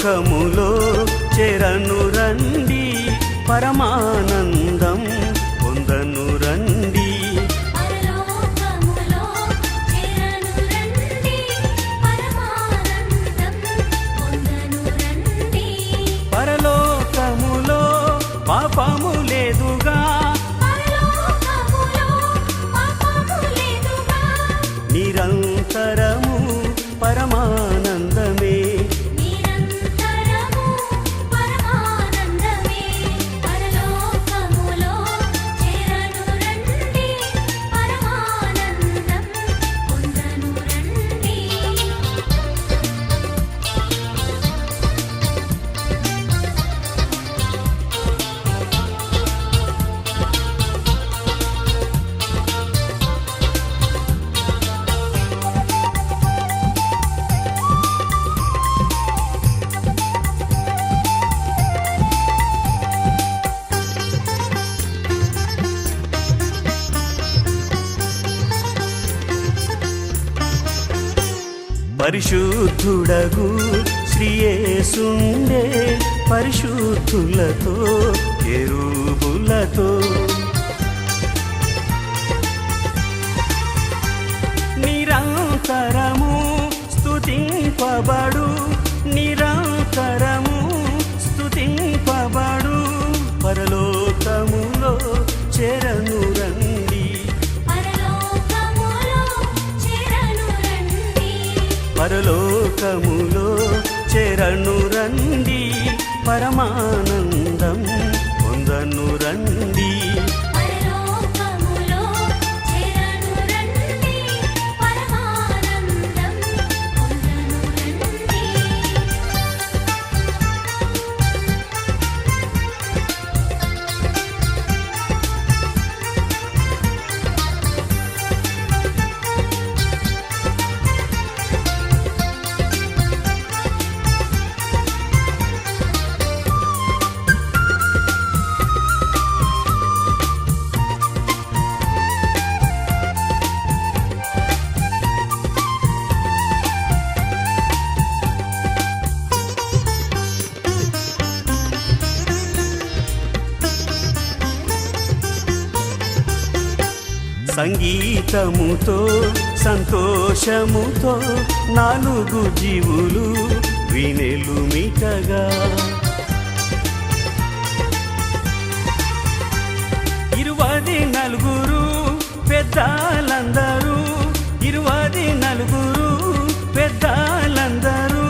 పరలోకములో చెరను రండి, పరమానందం పొందను రండి. పరలోకములో చెరను రండి, పరమానందం పొందను రండి. పరలోకములో పాపము లేదుగా, పరలోకములో పాపము లేదుగా. నిరంతరము పరమానందమే. నిరంతరము పరమానందమే. పరలోకములో చెరను రండి, పరమానందం పొందను రండి. పరిశుద్ధుడగు శ్రీయేసుండే పరిశుద్ధులతో కెరూబులతో నిరంతరము స్తుతింపబడు, నిరంతరము స్తుతింపబడు. పరలోకములో చెరను రండి, పరలోకములో చెరను రండి. పరలోకములో చెరను రండి, పరమానందం పొందను రండి. పరలోకములో చెరను రండి, పరమానందం పొందను రండి. సంగీతముతో సంతోషముతో నాలుగు జీవులు వినెలుమిటగా, ఇరువది నలుగురు పెద్దలందరూ, ఇరువది నలుగురు పెద్దలందరూ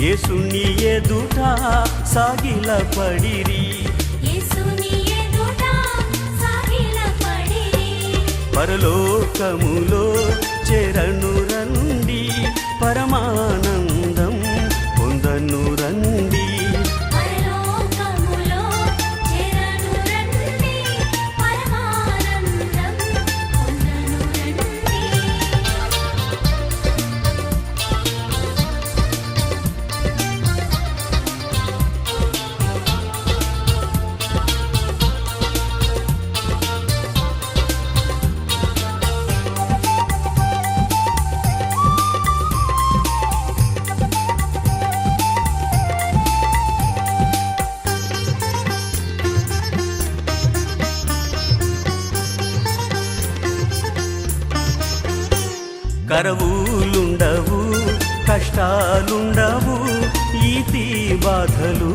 యేసుని ఎదుట సాగిలపడిరి. యేసుని ఎదుట సాగిలపడిరి. పరలోకములో చెరను రండి, పరమానందం పొందను రండి. పరలోకములో చెరను రండి, పరమానందం పొందను రండి. కరవులుండవు, కష్టాలుండవు, ఈతి బాధలు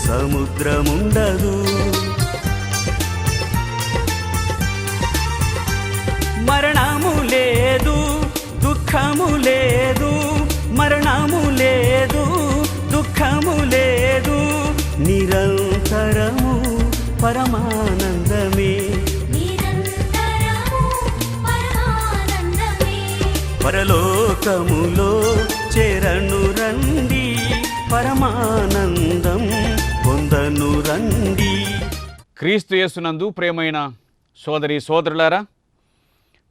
సముద్రముండదు. మరణము లేదు, దుఃఖము లేదు, మరణము లేదు, దుఃఖము లేదు. నిరంతరము పరమానందమే. నిరంతరము పరమానందమే. పరలోకములో చెరను రండి, పరమానందం పొందను రండి. క్రీస్తు యేసునందు ప్రియమైన సోదరి సోదరులారా,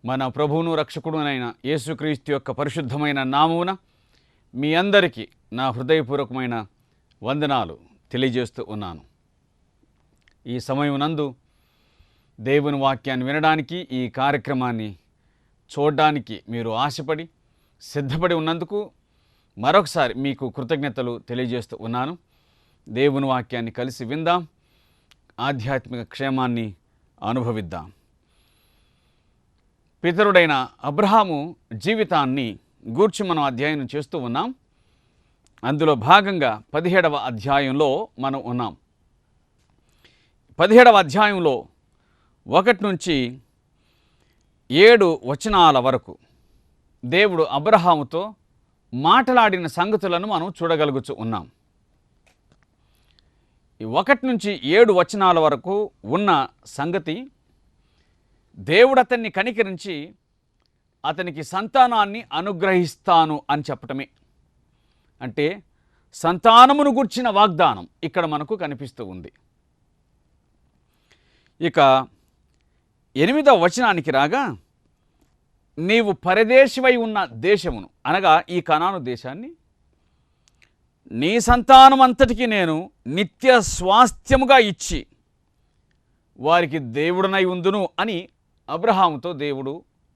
మన ప్రభువును రక్షకుడునైన యేసుక్రీస్తు యొక్క పరిశుద్ధమైన నామమున మీ అందరికీ నా హృదయపూర్వకమైన వందనాలు తెలియజేస్తూ ఉన్నాను. ఈ సమయమునందు దేవుని వాక్యాన్ని వినడానికి, ఈ కార్యక్రమాన్ని చూడడానికి మీరు ఆశపడి సిద్ధపడి ఉన్నందుకు మరొకసారి మీకు కృతజ్ఞతలు తెలియజేస్తూ ఉన్నాను. దేవుని వాక్యాన్ని కలిసి విందాం, ఆధ్యాత్మిక క్షేమాన్ని అనుభవిద్దాం. పితరుడైన అబ్రహాము జీవితాన్ని గూర్చి మనం అధ్యయనం చేస్తూ ఉన్నాం. అందులో భాగంగా 17వ అధ్యాయంలో మనం ఉన్నాం. 17వ అధ్యాయంలో 1 నుంచి 7 వచనాల వరకు దేవుడు అబ్రహాముతో మాట్లాడిన సంగతులను మనం చూడగలుగుతూ ఉన్నాం. ఈ 1 నుంచి 7 వచనాల వరకు ఉన్న సంగతి, దేవుడు అతన్ని కనికరించి అతనికి సంతానాన్ని అనుగ్రహిస్తాను అని చెప్పటమే. అంటే సంతానమును గుర్చిన వాగ్దానం ఇక్కడ మనకు కనిపిస్తూ ఉంది. ఇక 8వ వచనానికి రాగా, నీవు పరదేశివై ఉన్న దేశమును, అనగా ఈ కనాను దేశాన్ని, నీ సంతానం అంతటికి నేను నిత్య స్వాస్థ్యముగా ఇచ్చి వారికి దేవుడనై ఉందును అని అబ్రహాముతో దేవుడు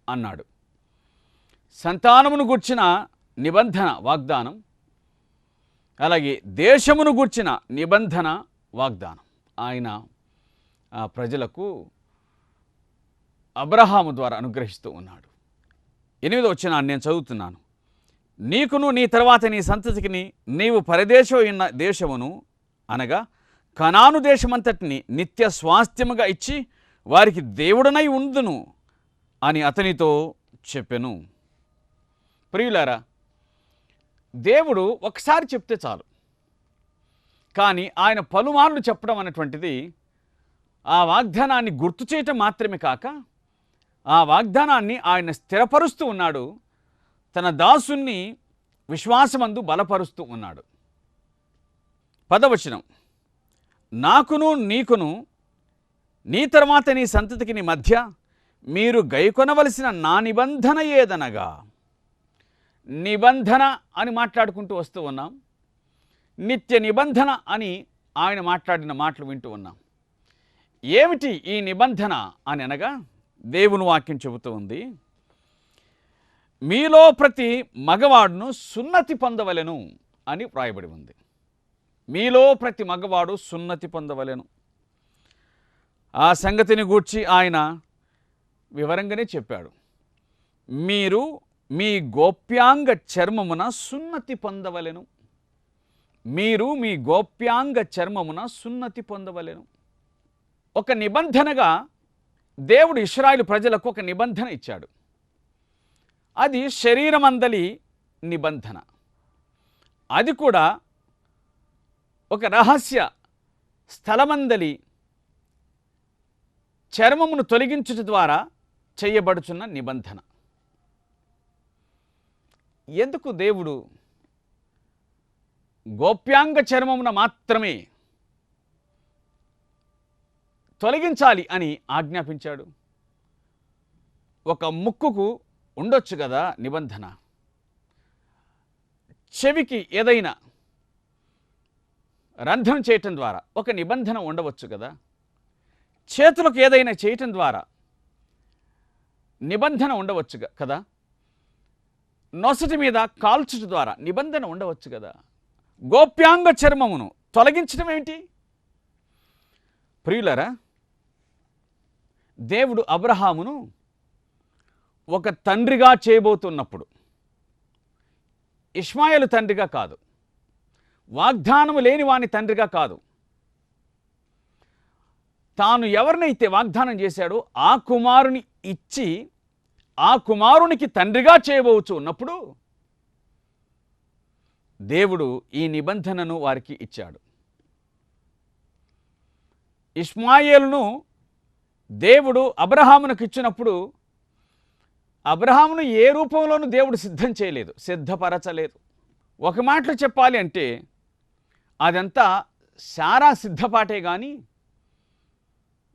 అన్నాడు. సంతానమును గూర్చిన నిబంధన వాగ్దానం, అలాగే దేశమును గూర్చిన నిబంధన వాగ్దానం ఆయన ఆ ప్రజలకు అబ్రహాము ద్వారా అనుగ్రహిస్తూ ఉన్నాడు. 8వ వచనాన్ని నేను చదువుతున్నాను. నీకును నీ తర్వాత నీ సంతతికి నీవు పరదేశం ఉన్న దేశమును, అనగా కనాను దేశమంతటిని నిత్య స్వాస్థ్యముగా ఇచ్చి వారికి దేవుడనై ఉందును అని అతనితో చెప్పెను. ప్రియులారా, దేవుడు ఒకసారి చెప్తే చాలు, కానీ ఆయన పలుమార్లు చెప్పడం అనేటువంటిది ఆ వాగ్దానాన్ని గుర్తు చేయటం మాత్రమే కాక, ఆ వాగ్దానాన్ని ఆయన స్థిరపరుస్తూ ఉన్నాడు, తన దాసుని విశ్వాసమందు బలపరుస్తూ ఉన్నాడు. 10వ వచనం, నాకును నీకును నీ తర్వాత నీ సంతతికి నీ మధ్య మీరు గైకొనవలసిన నా నిబంధన ఏదనగా. నిబంధన అని మాట్లాడుకుంటూ వస్తూ ఉన్నాం, నిత్య నిబంధన అని ఆయన మాట్లాడిన మాటలు వింటూ ఉన్నాం. ఏమిటి ఈ నిబంధన అని అనగా, దేవుని వాక్యం చెబుతూ ఉంది, మీలో ప్రతి మగవాడును సున్నతి పొందవలెను అని వ్రాయబడి ఉంది. మీలో ప్రతి మగవాడు సున్నతి పొందవలెను. ఆ సంగతిని గూర్చి ఆయన వివరంగానే చెప్పాడు. మీరు మీ గోప్యాంగ చర్మమున సున్నతి పొందవలెను. మీరు మీ గోప్యాంగ చర్మమున సున్నతి పొందవలెను. ఒక నిబంధనగా దేవుడు ఇశ్రాయేలు ప్రజలకు ఒక నిబంధన ఇచ్చాడు. అది శరీరమందలి నిబంధన. అది కూడా ఒక రహస్య స్థలమందలి చర్మమును తొలగించుట ద్వారా చేయబడుచున్న నిబంధన. ఎందుకు దేవుడు గోప్యాంగ చర్మమున మాత్రమే తొలగించాలి అని ఆజ్ఞాపించాడు? ఒక ముక్కుకు ఉండొచ్చు కదా నిబంధన, చెవికి ఏదైనా రంధ్రం చేయటం ద్వారా ఒక నిబంధన ఉండవచ్చు కదా, చేతులకు ఏదైనా చేయటం ద్వారా నిబంధన ఉండవచ్చు కదా, నొసటి మీద కాల్చుట ద్వారా నిబంధన ఉండవచ్చు కదా. గోప్యాంగ చర్మమును తొలగించడం ఏంటి? ప్రియులరా, దేవుడు అబ్రహామును ఒక తండ్రిగా చేయబోతున్నప్పుడు, ఇష్మాయేలు తండ్రిగా కాదు, వాగ్దానము లేని వాని తండ్రిగా కాదు, తాను ఎవరినైతే వాగ్దానం చేశాడో ఆ కుమారుని ఇచ్చి ఆ కుమారునికి తండ్రిగా చేయబోచు ఉన్నప్పుడు దేవుడు ఈ నిబంధనను వారికి ఇచ్చాడు. ఇష్మాయేలును దేవుడు అబ్రహామునకు ఇచ్చినప్పుడు అబ్రహామును ఏ రూపంలోనూ దేవుడు సిద్ధం చేయలేదు, సిద్ధపరచలేదు. ఒక మాటలో చెప్పాలి అంటే అదంతా శారా సిద్ధపాటే కానీ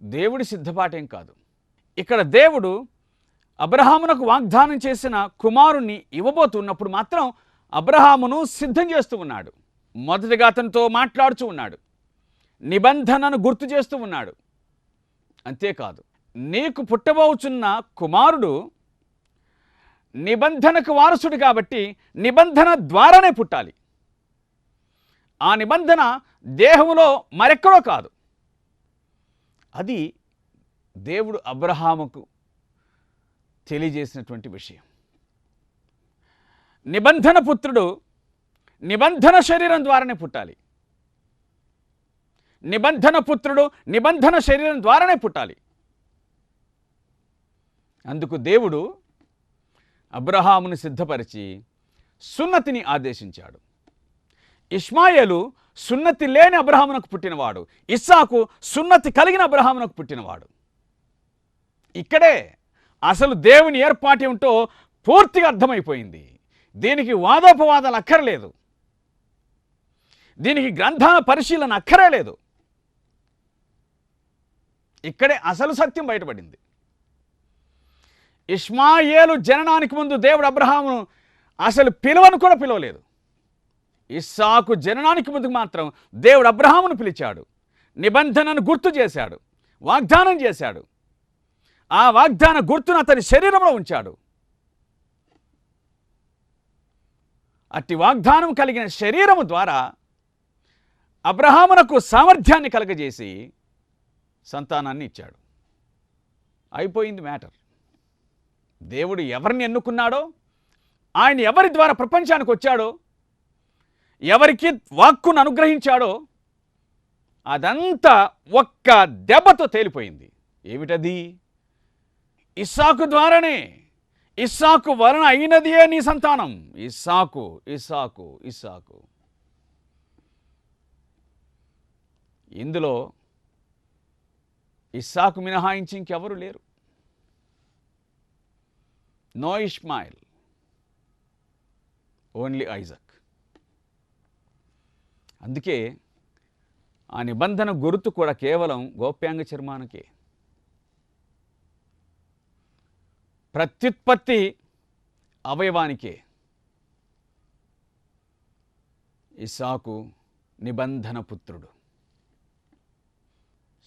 దేవుడి సిద్ధపాటేం కాదు. ఇక్కడ దేవుడు అబ్రహామునకు వాగ్దానం చేసిన కుమారుణ్ణి ఇవ్వబోతున్నప్పుడు మాత్రం అబ్రహామును సిద్ధం చేస్తూ ఉన్నాడు. మొదటిగా అతనితో మాట్లాడుతూ ఉన్నాడు, నిబంధనను గుర్తు చేస్తూ ఉన్నాడు. అంతేకాదు, నీకు పుట్టబోచున్న కుమారుడు నిబంధనకు వారసుడు కాబట్టి నిబంధన ద్వారానే పుట్టాలి. ఆ నిబంధన దేహంలో మరెక్కడో కాదు. అది దేవుడు అబ్రహాముకు తెలియజేసినటువంటి విషయం. నిబంధన పుత్రుడు నిబంధన శరీరం ద్వారానే పుట్టాలి. నిబంధన పుత్రుడు నిబంధన శరీరం ద్వారానే పుట్టాలి. అందుకు దేవుడు అబ్రహామును సిద్ధపరిచి సున్నతిని ఆదేశించాడు. ఇష్మాయేలు సున్నతి లేని అబ్రహామునకు పుట్టినవాడు, ఇస్సాకు సున్నతి కలిగిన అబ్రహామునకు పుట్టినవాడు. ఇక్కడే అసలు దేవుని ఏర్పాటు ఏమిటో పూర్తిగా అర్థమైపోయింది. దీనికి వాదోపవాదాలు అక్కర్లేదు, దీనికి గ్రంథాల పరిశీలన అక్కరే లేదు. ఇక్కడే అసలు సత్యం బయటపడింది. ఇష్మాయేలు జననానికి ముందు దేవుడు అబ్రహామును అసలు పిలువను కూడా పిలవలేదు. ఇస్సాకు జననానికి ముందు మాత్రం దేవుడు అబ్రహామును పిలిచాడు, నిబంధనను గుర్తు చేశాడు, వాగ్దానం చేశాడు. ఆ వాగ్దాన గుర్తును అతని శరీరంలో ఉంచాడు. అట్టి వాగ్దానం కలిగిన శరీరము ద్వారా అబ్రహామునకు సామర్థ్యాన్ని కలగజేసి సంతానాన్ని ఇచ్చాడు. అయిపోయింది మ్యాటర్. దేవుడు ఎవరిని ఎన్నుకున్నాడో, ఆయన ఎవరి ద్వారా ప్రపంచానికి వచ్చాడో, ఎవరికి వాక్కును అనుగ్రహించాడో అదంతా ఒక్క దెబ్బతో తేలిపోయింది. ఏమిటది? ఇస్సాకు ద్వారానే. ఇస్సాకు వలన అయినదియే నీ సంతానం. ఇస్సాకు ఇస్సాకు ఇస్సాకు. ఇందులో ఇస్సాకు మినహాయించి ఇంకెవరు లేరు. No Ishmael, only Isaac. అందుకే ఆ నిబంధన గుర్తు కూడా కేవలం గోప్యాంగ చర్మానికే. ప్రత్యుత్పత్తి అవయవానికే. ఇస్సాకు నిబంధన పుత్రుడు.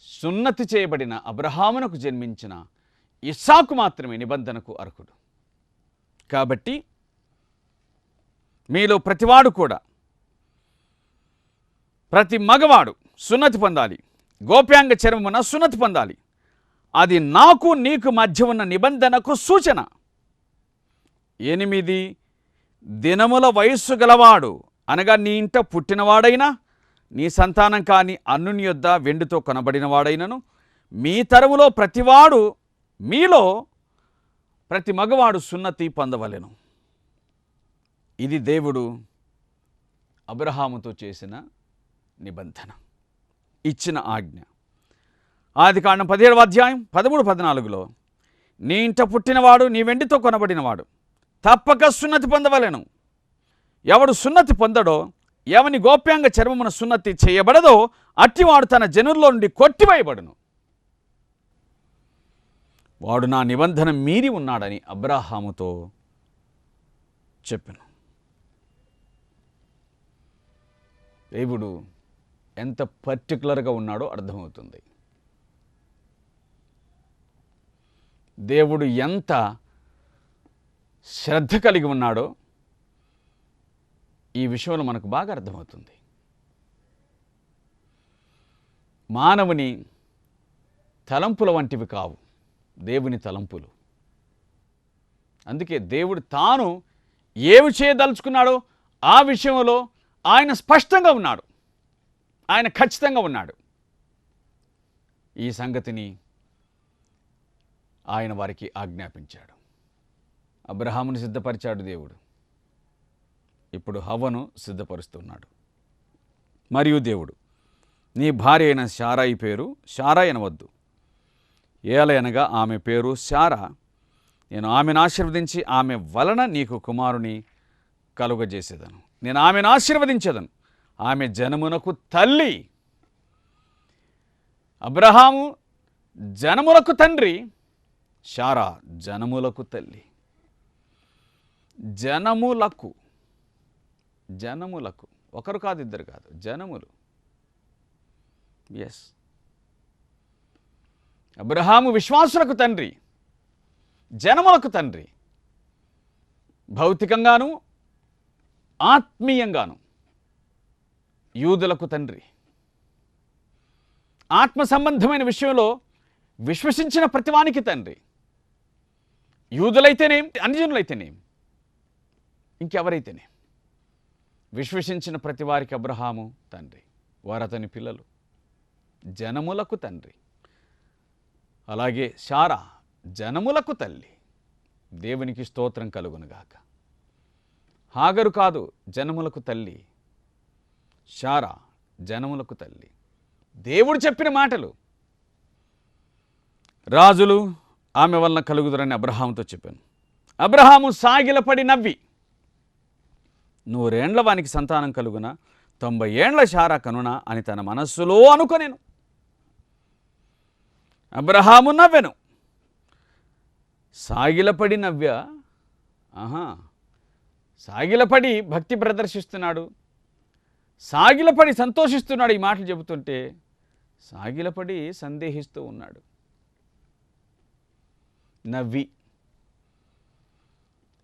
సున్నతి చేయబడిన అబ్రహామునకు జన్మించిన ఇస్సాకు మాత్రమే నిబంధనకు అర్హుడు. కాబట్టి మీలో ప్రతివాడు కూడా, ప్రతి మగవాడు సున్నతి పొందాలి. గోప్యాంగ చర్మమున సున్నతి పొందాలి. అది నాకు నీకు మధ్య ఉన్న నిబంధనకు సూచన. 8 దినముల వయస్సు గలవాడు అనగా నీ ఇంట పుట్టినవాడైనా, నీ సంతానం కాని అన్యుని యొద్ద వెండితో కొనబడినవాడైనను, మీ తరములో ప్రతివాడు, మీలో ప్రతి మగవాడు సున్నతి పొందవలెను. ఇది దేవుడు అబ్రహాముతో చేసిన నిబంధన, ఇచ్చిన ఆజ్ఞ. ఆదికాండం 17వ అధ్యాయం 13-14లో నీ ఇంట పుట్టినవాడు, నీ వెండితో కొనబడినవాడు తప్పక సున్నతి పొందవలెను. ఎవడు సున్నతి పొందడో, ఎవని గోప్యాంగ చర్మమున సున్నతి చేయబడదో అట్టివాడు తన జనుల్లో నుండి కొట్టివేయబడును. వాడు నా నిబంధన మీరి ఉన్నాడని అబ్రహాముతో చెప్పెను. దేవుడు ఎంత పర్టికులర్గా ఉన్నాడో అర్థమవుతుంది. దేవుడు ఎంత శ్రద్ధ కలిగి ఉన్నాడో ఈ విషయంలో మనకు బాగా అర్థమవుతుంది. మానవుని తలంపుల వంటివి కావు దేవుని తలంపులు. అందుకే దేవుడు తాను ఏమి చేయదలుచుకున్నాడో ఆ విషయంలో ఆయన స్పష్టంగా ఉన్నాడు, ఆయన ఖచ్చితంగా ఉన్నాడు. ఈ సంగతిని ఆయన వారికి ఆజ్ఞాపించాడు. అబ్రహామును సిద్ధపరిచాడు దేవుడు, ఇప్పుడు హవ్వను సిద్ధపరుస్తున్నాడు. మరియు దేవుడు, నీ భార్య అయిన శారాయి పేరు శారా అనవద్దు, ఏలయనగా ఆమె పేరు శారా. నేను ఆమెను ఆశీర్వదించి ఆమె వలన నీకు కుమారుని కలుగజేసేదను. నేను ఆమెను ఆశీర్వదించేదను, ఆమె జనమునకు తల్లి. అబ్రహాము జనములకు తండ్రి, శారా జనములకు తల్లి. జనములకు, జనములకు, ఒకరు కాదు, ఇద్దరు కాదు, జనములు. ఎస్, అబ్రహాము విశ్వాసులకు తండ్రి, జనములకు తండ్రి. భౌతికంగాను ఆత్మీయంగాను యూదులకు తండ్రి. ఆత్మ సంబంధమైన విషయంలో విశ్వసించిన ప్రతివానికి తండ్రి. యూదులైతేనేం, అన్యజనులైతేనేం, ఇంకెవరైతేనేం విశ్వసించిన ప్రతి వారికి అబ్రహాము తండ్రి, వారు అతని పిల్లలు, జనములకు తండ్రి. అలాగే శారా జనములకు తల్లి. దేవునికి స్తోత్రం కలుగునుగాక. హాగరు కాదు, జనములకు తల్లి. శారా జనములకు తల్లి. దేవుడు చెప్పిన మాటలు. రాజులు ఆమె వలన కలుగుదరని అబ్రహాముతో చెప్పాను. అబ్రహాము సాగిలపడి నవ్వి, 100 ఏండ్ల వానికి సంతానం కలుగున, 90 ఏండ్ల శారా కనునా అని తన మనస్సులో అనుకొనెను. అబ్రహాము నవ్వెను. సాగిలపడి నవ్య. సాగిలపడి భక్తి ప్రదర్శిస్తున్నాడు, సాగిలపడి సంతోషిస్తున్నాడు. ఈ మాటలు చెబుతుంటే సాగిలపడి సందేహిస్తూ ఉన్నాడు. నవ్వి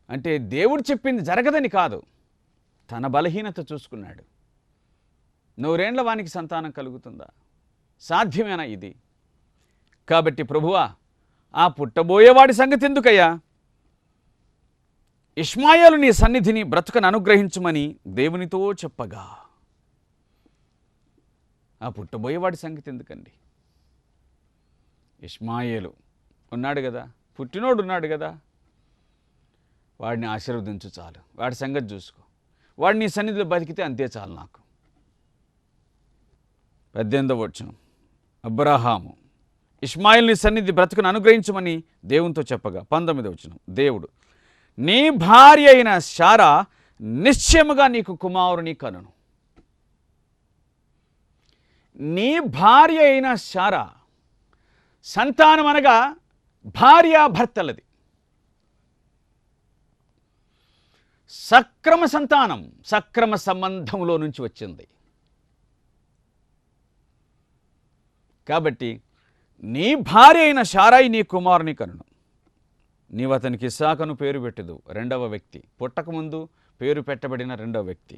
అంటే దేవుడు చెప్పింది జరగదని కాదు, తన బలహీనత చూసుకున్నాడు. 100 ఏండ్ల వానికి సంతానం కలుగుతుందా? సాధ్యమేనా ఇది? కాబట్టి ప్రభువా, ఆ పుట్టబోయేవాడి సంగతి ఎందుకయ్యా? ఇష్మాయేలు నీ సన్నిధిని బ్రతుకను అనుగ్రహించుమని దేవునితో చెప్పగా, ఆ పుట్టబోయేవాడి సంగతి ఎందుకండి? ఇష్మాయేలు ఉన్నాడు కదా, పుట్టినోడు ఉన్నాడు కదా, వాడిని ఆశీర్వదించు చాలు. వాడి సంగతి చూసుకో. వాడు నీ సన్నిధిలో బతికితే అంతే చాలు నాకు. 18వ వచనం. అబ్రహాము ఇష్మాయేలుని సన్నిధి బ్రతుకును అనుగ్రహించమని దేవునితో చెప్పగా, 19వ వచనం. దేవుడు, నీ భార్య అయిన శారా నిశ్చయముగా నీకు కుమారుని కనును. నీ భార్య అయిన శారా, సంతానం అనగా భార్యాభర్తలది. సక్రమ సంతానం సక్రమ సంబంధంలో నుంచి వచ్చింది. కాబట్టి నీ భార్య అయిన శారాయి నీ కుమారుని కనును. నీవు అతనికి ఇస్సాకును పేరు పెట్టదు. 2వ వ్యక్తి, పుట్టకముందు పేరు పెట్టబడిన 2వ వ్యక్తి.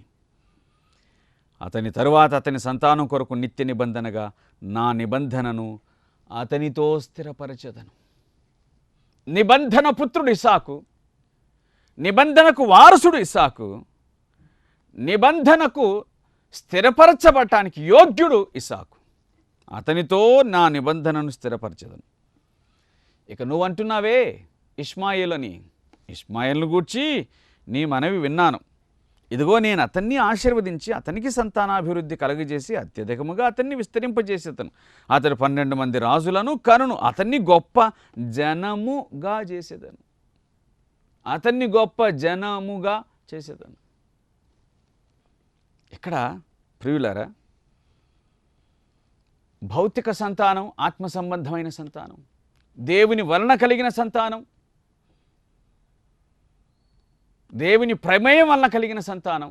అతని తరువాత అతని సంతానం కొరకు నిత్య నిబంధనగా నా నిబంధనను అతనితో స్థిరపరచెదను. నిబంధన పుత్రుడు ఇస్సాకు, నిబంధనకు వారసుడు ఇస్సాకు, నిబంధనకు స్థిరపరచబడటానికి యోగ్యుడు ఇస్సాకు. అతనితో నా నిబంధనను స్థిరపరచెదను. ఇక నువ్వు అంటున్నావే ఇష్మాయేలు అని, ఇష్మాయేలును గూర్చి నీ మనవి విన్నాను. ఇదిగో నేను అతన్ని ఆశీర్వదించి అతనికి సంతానాభివృద్ధి కలుగజేసి అత్యధికముగా అతన్ని విస్తరింపజేసేతను. అతడు 12 మంది రాజులను కనును. అతన్ని గొప్ప జనముగా చేసేదను. అతన్ని గొప్ప జనముగా చేసేదను. ఇక్కడ ప్రియులారా, భౌతిక సంతానం, ఆత్మ సంబంధమైన సంతానం, దేవుని వలన కలిగిన సంతానం, దేవుని ప్రమేయం వలన కలిగిన సంతానం,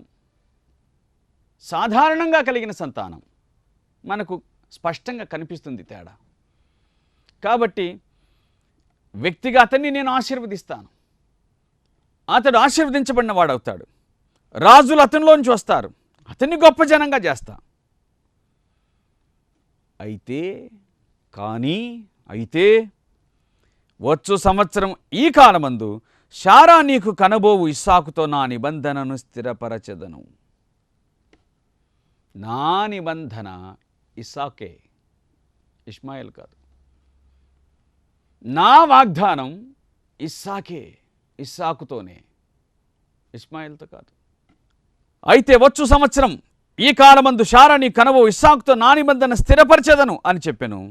సాధారణంగా కలిగిన సంతానం మనకు స్పష్టంగా కనిపిస్తుంది తేడా. కాబట్టి వ్యక్తిగా అతన్ని నేను ఆశీర్వదిస్తాను. అతడు ఆశీర్వదించబడిన వాడవుతాడు. రాజులు అతనిలోంచి వస్తారు. అతన్ని గొప్ప జనంగా చేస్తా. అయితే వచ్చు సంవత్సరం ఈ కాలమందు శారా నీకు కనబోవు ఇస్సాకుతో నా నిబంధనను స్థిరపరచెదను. నా నిబంధన ఇస్సాకే, ఇష్మాయేల్ కాదు. నా వాగ్దానం ఇస్సాకే, ఇస్సాకుతోనే, ఇష్మాయేల్తో కాదు. అయితే వచ్చు సంవత్సరం ఈ కాలమందు శారా నీ కనబోవు ఇస్సాకుతో నా నిబంధన స్థిరపరచెదను అని చెప్పాను.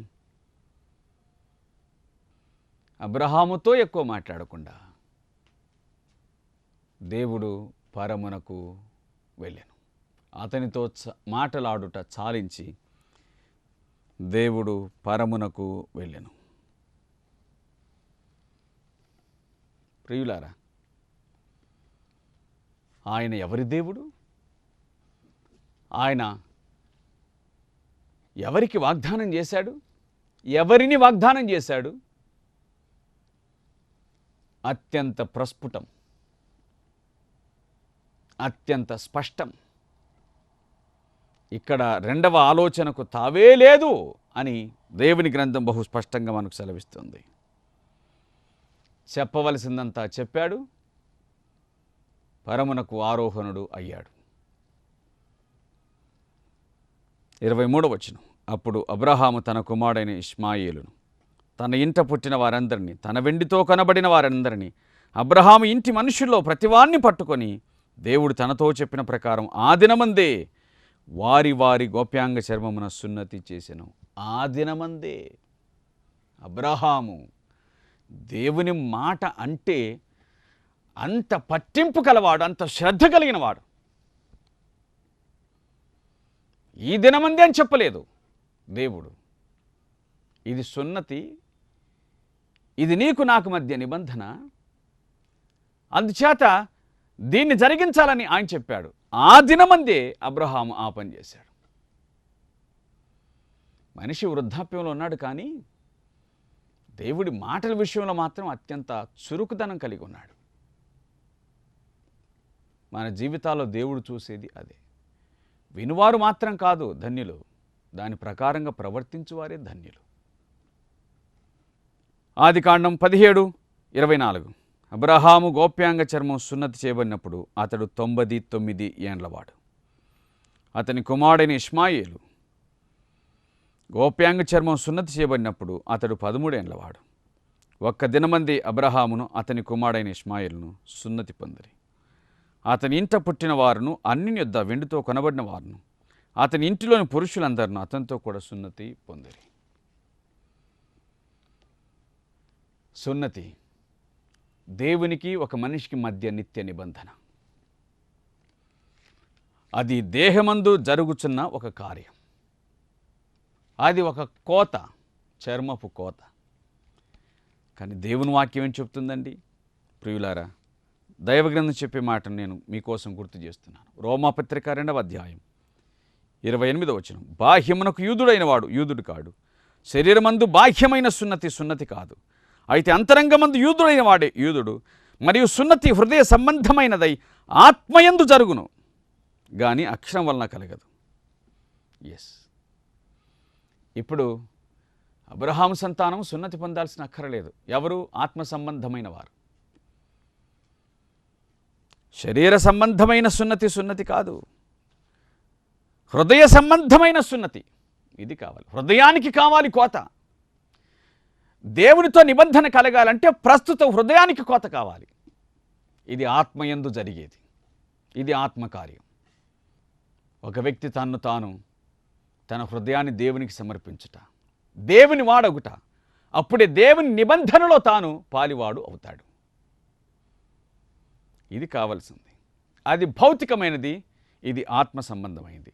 అబ్రహాముతో ఎక్కువ మాట్లాడకుండా దేవుడు పరమునకు వెళ్ళాను. అతనితో మాటలాడుట చాలించి దేవుడు పరమునకు వెళ్ళాను. ప్రియులారా, ఆయన ఎవరి దేవుడు? ఆయన ఎవరికి వాగ్దానం చేశాడు? ఎవరిని వాగ్దానం చేశాడు? అత్యంత ప్రస్ఫుటం. అత్యంత స్పష్టం. ఇక్కడ రెండవ ఆలోచనకు తావే లేదు అని దేవుని గ్రంథం బహు స్పష్టంగా మనకు సెలవిస్తుంది. చెప్పవలసిందంతా చెప్పాడు, పరమునకు ఆరోహణుడు అయ్యాడు. 23వ వచనం. అప్పుడు అబ్రహాము తన కుమారుడైన ఇష్మాయేలును, తన ఇంట పుట్టిన వారందరినీ, తన వెండితో కొనబడిన వారందరినీ, అబ్రహాము ఇంటి మనుషుల్లో ప్రతివాన్ని పట్టుకొని దేవుడు తనతో చెప్పిన ప్రకారం ఆ దినమందే వారి వారి గోప్యాంగ చర్మమున సున్నతి చేసెను. ఆ దినమందే అబ్రహాము దేవుని మాట అంటే అంత పట్టింపు కలవాడు, అంత శ్రద్ధ కలిగిన వాడు. ఈ దినమందే అని చెప్పలేదు దేవుడు. ఇది సున్నతి, ఇది నీకు నాకు మధ్య నిబంధన, అందుచేత దీన్ని జరిగించాలని ఆయన చెప్పాడు. ఆ దినమందే అబ్రహాము ఆ పని చేశాడు. మనిషి వృద్ధాప్యంలో ఉన్నాడు, కానీ దేవుడి మాటల విషయంలో మాత్రం అత్యంత చురుకుదనం కలిగి ఉన్నాడు. మన జీవితాల్లో దేవుడు చూసేది అదే. వినువారు మాత్రం కాదు ధన్యులు, దాని ప్రకారంగా ప్రవర్తించువారే ధన్యులు. ఆదికాండం 17:24. అబ్రహాము గోప్యాంగ చర్మం సున్నతి చేయబడినప్పుడు అతడు 99 ఏండ్లవాడు. అతని కుమారుడైన ఇష్మాయేలు గోప్యాంగ చర్మం సున్నతి చేయబడినప్పుడు అతడు 13 ఏండ్లవాడు. ఒక్క దినమంది అబ్రహామును అతని కుమారుడైన ఇష్మాయేలును సున్నతి పొందిరి. అతని ఇంట పుట్టిన వారును, అన్ని యొద్ద వెండితో కొనబడిన వారును, అతని ఇంటిలోని పురుషులందరినూ అతనితో కూడా సున్నతి పొందిరి. సున్నతి దేవునికి ఒక మనిషికి మధ్య నిత్య నిబంధన. అది దేహమందు జరుగుచున్న ఒక కార్యం. అది ఒక కోత, చర్మపు కోత. కానీ దేవుని వాక్యం ఏం చెప్తుందండి ప్రియులారా? దైవగ్రంథం చెప్పే మాటను నేను మీకోసం గుర్తు చేస్తున్నాను. రోమాపత్రిక 2వ అధ్యాయం 28వ వచనం. బాహ్యమునకు యూదుడైన వాడు యూదుడు కాడు, శరీరమందు బాహ్యమైన సున్నతి కాదు, అయితే అంతరంగమందు యూదుడైన వాడే యూదుడు. మరియు సున్నతి హృదయ సంబంధమైనదై ఆత్మయందు జరుగును, కానీ అక్షరం వలన కలగదు. ఇప్పుడు అబ్రహాము సంతానం సున్నతి పొందాల్సిన అక్కరలేదు. ఎవరు? ఆత్మ సంబంధమైన వారు. శరీర సంబంధమైన సున్నతి కాదు, హృదయ సంబంధమైన సున్నతి. ఇది కావాలి. హృదయానికి కావాలి కోత. దేవునితో నిబంధన కలగాలంటే ప్రస్తుత హృదయానికి కోత కావాలి. ఇది ఆత్మయందు జరిగేది. ఇది ఆత్మకార్యం. ఒక వ్యక్తి తాను తన హృదయాన్ని దేవునికి సమర్పించుట, దేవుని వాడగుట, అప్పుడే దేవుని నిబంధనలో తాను పాలివాడు అవుతాడు. ఇది కావలసింది. అది భౌతికమైనది, ఇది ఆత్మ సంబంధమైనది.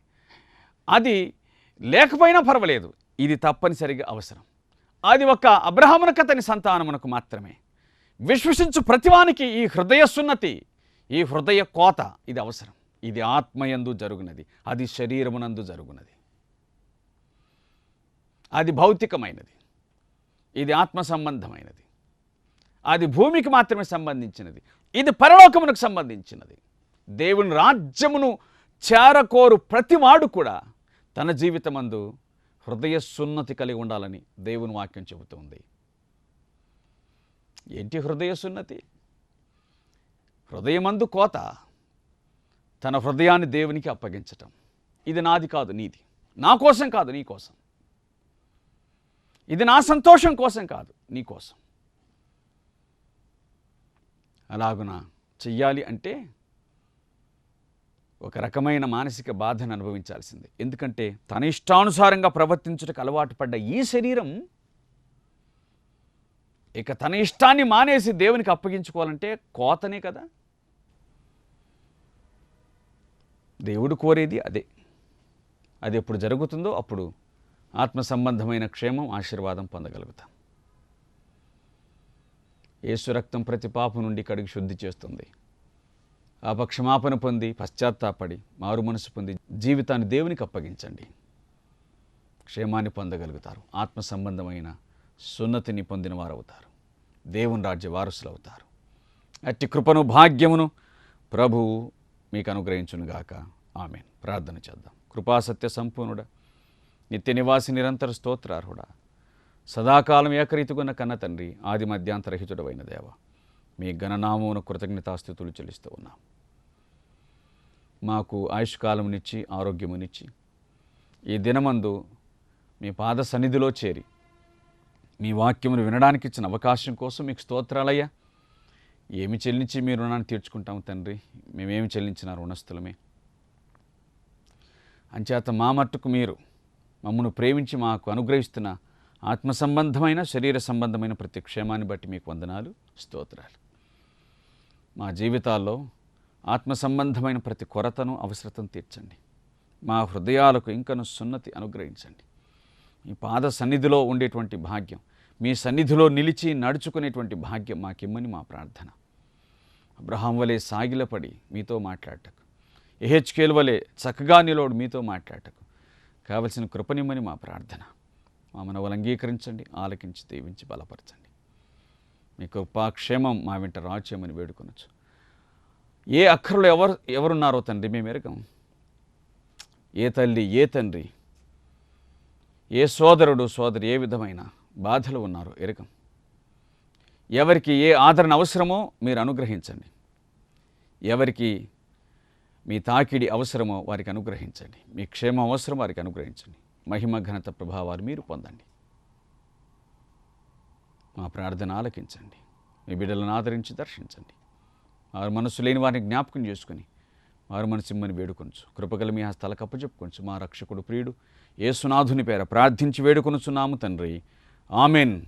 అది లేకపోయినా పర్వాలేదు, ఇది తప్పనిసరిగా అవసరం. అది ఒక అబ్రహామునకు అతని సంతానమునకు మాత్రమే. విశ్వసించు ప్రతివానికి ఈ హృదయ సున్నతి, ఈ హృదయ కోత ఇది అవసరం. ఇది ఆత్మయందు జరుగునది, అది శరీరమునందు జరుగునది. అది భౌతికమైనది, ఇది ఆత్మ సంబంధమైనది. అది భూమికి మాత్రమే సంబంధించినది, ఇది పరలోకమునకు సంబంధించినది. దేవుని రాజ్యమును చేరకోరు ప్రతివాడు కూడా తన జీవితమందు హృదయ సున్నతి కలిగి ఉండాలని దేవుని వాక్యం చెబుతుంది. ఏంటి హృదయ సున్నతి? హృదయమందు కోత, తన హృదయాన్ని దేవునికి అప్పగించటం. ఇది నాది కాదు, నీది. నా కోసం కాదు, నీ కోసం. ఇది నా సంతోషం కోసం కాదు, నీ కోసం. అలాగున చెయ్యాలి అంటే ఒక రకమైన మానసిక బాధను అనుభవించాల్సిందే. ఎందుకంటే తన ఇష్టానుసారంగా ప్రవర్తించుటకు అలవాటు పడ్డ ఈ శరీరం ఇక తన ఇష్టాన్ని మానేసి దేవునికి అప్పగించుకోవాలంటే కోతనే కదా. దేవుడు కోరేది అదే. అది ఎప్పుడు జరుగుతుందో అప్పుడు ఆత్మ సంబంధమైన క్షేమం, ఆశీర్వాదం పొందగలుగుతాం. యేసు రక్తం ప్రతి పాపం నుండి కడిగి శుద్ధి చేస్తుంది. క్షమాపణ పొంది పశ్చాత్తాపడి మారు మనసు పొంది జీవితాన్ని దేవునికి అప్పగించండి. క్షేమాన్ని పొందగలుగుతారు. ఆత్మ సంబంధమైన సున్నతిని పొందిన వారు అవుతారు. దేవుని రాజ్య వారసులు అవుతారు. అట్టి కృపను భాగ్యమును ప్రభువు మీకు అనుగ్రహించునుగాక. ఆమేన్. ప్రార్థన చేద్దాం. కృపాసత్య సంపూర్ణుడా, నిత్య నివాసి నిరంతర స్తోత్రార్హుడా, సదాకాలం ఏకరీతిగున్న కన్న తండ్రి, ఆది మధ్యాంతరహితుడవైన దేవ, మీ ఘననామమున కృతజ్ఞతాస్థుతులు చెల్లిస్తూ ఉన్నాం. మాకు ఆయుష్కాలమునిచ్చి ఆరోగ్యమునిచ్చి ఈ దినమందు మీ పాద సన్నిధిలో చేరి మీ వాక్యమును వినడానికి ఇచ్చిన అవకాశం కోసం మీకు స్తోత్రాలయ్యా. ఏమి చెల్లించి మీ రుణాన్ని తీర్చుకుంటాము తండ్రి, మేమేమి చెల్లించిన రుణస్థులమే. అంచేత మా మట్టుకు మీరు మమ్మను ప్రేమించి మాకు అనుగ్రహిస్తున్న ఆత్మ సంబంధమైన శరీర సంబంధమైన ప్రతి క్షేమాన్ని బట్టి మీకు వందనాలు, స్తోత్రాలు. మా జీవితాల్లో ఆత్మ సంబంధమైన ప్రతి కొరతను అవసరతను తీర్చండి. మా హృదయాలకు ఇంకను సున్నతి అనుగ్రహించండి. మీ పాద సన్నిధిలో ఉండేటువంటి భాగ్యం, మీ సన్నిధిలో నిలిచి నడుచుకునేటువంటి భాగ్యం మాకిమ్మని మా ప్రార్థన. అబ్రహాం వలె సాగిలపడి మీతో మాట్లాడటకు, ఎహెచ్కేల్ వలె చక్కగా నిలవడు మీతో మాట్లాడటకు కావలసిన కృపనిమ్మని మా ప్రార్థన. మా మనవలు అంగీకరించండి, ఆలకించి దీవించి బలపరచండి. మీ కృపాక్షేమం మా వెంట రాజ్యమని వేడుకొనొచ్చు. ఏ అక్కర్లో ఎవరున్నారో తండ్రి మేము ఎరగం. ఏ తల్లి, ఏ తండ్రి, ఏ సోదరుడు, సోదరి ఏ విధమైన బాధలు ఉన్నారో ఎరగం. ఎవరికి ఏ ఆదరణ అవసరమో మీరు అనుగ్రహించండి. ఎవరికి మీ తాకిడి అవసరమో వారికి అనుగ్రహించండి. మీ క్షేమం అవసరం వారికి అనుగ్రహించండి. మహిమ ఘనత ప్రభావాలు మీరు పొందండి. మా ప్రార్థన ఆలకించండి. మీ బిడ్డలను ఆదరించి దర్శించండి. వారు మనసు లేని వారిని జ్ఞాపకం చేసుకుని వారు మనసిమ్మని వేడుకొనచ్చు. కృపగల మీ హస్తాలకు అప్పచెప్పుకొనచ్చు. మా రక్షకుడు ప్రియుడు యేసునాథుని పేర ప్రార్థించి వేడుకొనుచున్నాము తండ్రి. ఆమెన్.